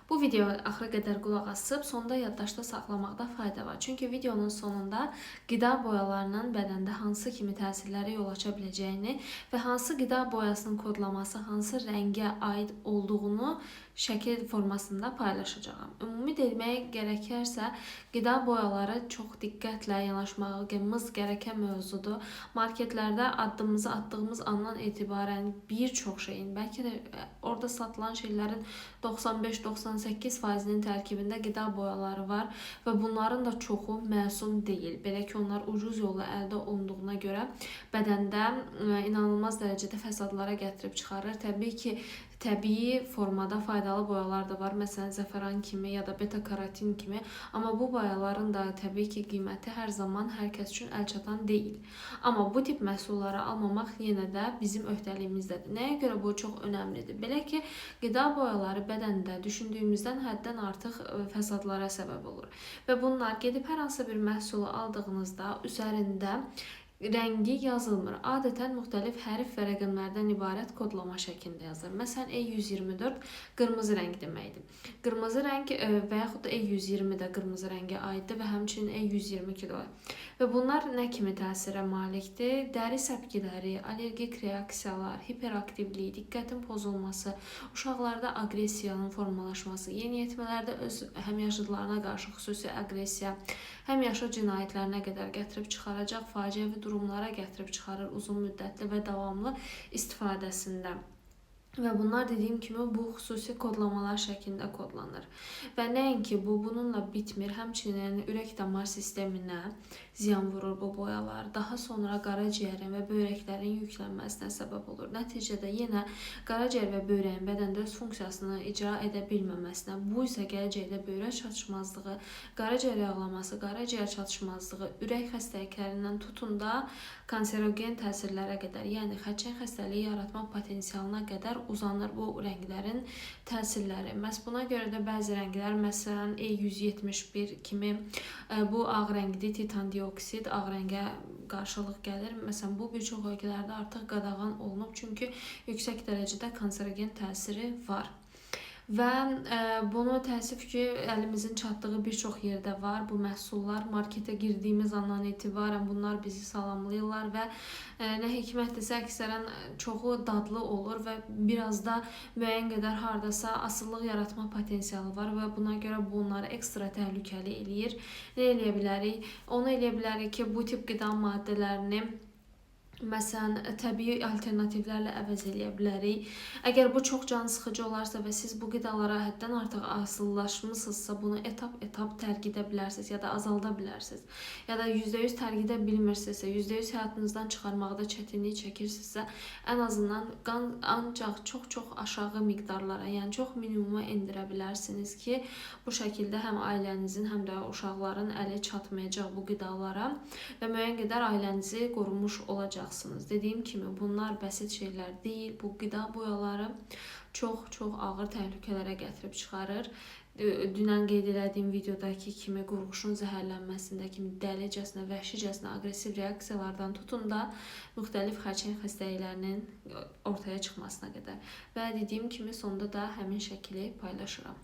Bu videoya axıra qədər qulaq asıb, sonda yaddaşda saxlamaqda fayda var. Çünki videonun sonunda qida boyalarının bədəndə hansı kimi təsirlərə yol aça biləcəyini və hansı qida boyasının kodlaması hansı rəngə aid olduğunu şəkil formasında paylaşacağam. Ümumi deməyə gərəkərsə, qida boyaları çox diqqətlə yanaşmağımız gərəkən mövzudur. Marketlərdə addımımızı attığımız andan etibarən bir çox şeyin, bəlkə də orada satılan şeylərin 95-98%-nin tərkibində qida boyaları var və bunların da çoxu məsum deyil. Belə ki, onlar ucuz yolla əldə olunduğuna görə bədəndə inanılmaz dərəcədə fəsadlara gətirib çıxarır. Təbii ki, təbii formada faydalı boyalar da var. Məsələn, zəfəran kimi ya da beta-karotin kimi. Amma bu boyaların da təbii ki, qiyməti hər zaman hər kəs üçün əlçatan deyil. Amma bu tip məhsulları almamaq yenə də bizim öhdəliyimizdədir. Nəyə görə bu çox önəmlidir? Belə ki, qida boyaları bədəndə düşündüyümüzdən həddən artıq fəsadlara səbəb olur. Və bunlar gedib hər hansı bir məhsulu aldığınızda üzərində rəngi yazılmır. Adətən müxtəlif hərf və rəqəmlərdən ibarət kodlama şəklində yazılır. Məsələn, E124 qırmızı rəng deməkdir. Qırmızı rəng və yaxud da E120 də qırmızı rəngə aiddir və həmçinin E122 də var. Və bunlar nə kimi təsirə malikdir? Dəri səpkiləri, allergik reaksiyalar, hiperaktivlik, diqqətin pozulması, uşaqlarda aqressiyanın formalaşması, yeniyetmələrdə öz həmyaşıdlarına qarşı xüsusi aqressiya, həmyaşıd cinayətlərinə qədər gətirib çıxaracaq faciəvi durumlara gətirib çıxarır uzun müddətli və davamlı istifadəsində. Və bunlar dediyim kimi bu xüsusi kodlamalar şəklində kodlanır. Və nəinki bu bununla bitmir, həmçinin ürək-damar sisteminə ziyan vurur bu boyalar. Daha sonra qaraciyərin və böyrəklərin yüklənməsinə səbəb olur. Nəticədə yenə qaraciyər və böyrəyin bədəndə öz funksiyasını icra edə bilməməsinə, bu isə gələcəkdə böyrək çatışmazlığı, qaraciyər yağlaması, qaraciyər çatışmazlığı, ürək xəstəliklərindən tutun da kanserogen təsirlərə qədər, yəni xəçəng xəstəliyi yaratma potensialına qədər uzanır bu rənglərin təsirləri. Məhz buna görə də bəzi rənglər, məsələn E171 kimi bu ağ rəngli titan dioksid ağ rəngə qarşılıq gəlir. Məsələn, bu bir çox ölkələrdə artıq qadağan olunub, çünki yüksək dərəcədə kanserogen təsiri var. Və bunu təəssüf ki, əlimizin çatdığı bir çox yerdə var. Bu məhsullar marketə girdiyimiz andan etibarən bunlar bizi salamlayırlar və nə hikmətdirsə əksərən çoxu dadlı olur və biraz da müəyyən qədər hardasa asıllıq yaratma potensialı var və buna görə bunları ekstra təhlükəli eləyir. Nə eləyə bilərik? Onu eləyə bilərik ki, bu tip qida maddələrini məsələn, təbii alternativlərlə əvəz eləyə bilərik. Əgər bu çox can sıxıcı olarsa və siz bu qidalara həddən artıq asıllaşmısınızsa, bunu etap tərk edə bilərsiniz ya da azalda bilərsiniz. Ya da %100 tərk edə bilmirsinizsə, %100 həyatınızdan çıxarmaqda çətinlik çəkirsinizsə, ən azından ancaq çox aşağı miqdarlara, yəni çox minimuma endirə bilərsiniz ki, bu şəkildə həm ailənizin, həm də uşaqların əli çatmayacaq bu qidalara və müəyyən qədər ailənizi qorumuş olacaq. Dediyim kimi, bunlar bəsit şeylər deyil. Bu qida boyaları çox ağır təhlükələrə gətirib çıxarır. Dünən qeyd elədiyim videodakı kimi qurğuşun zəhərlənməsində kimi dəlicəsinə, vəhşicəsinə aqressiv reaksiyalardan tutun da müxtəlif xərçəng xəstəliklərinin ortaya çıxmasına qədər. Və dediyim kimi, sonda da həmin şəkili paylaşıram.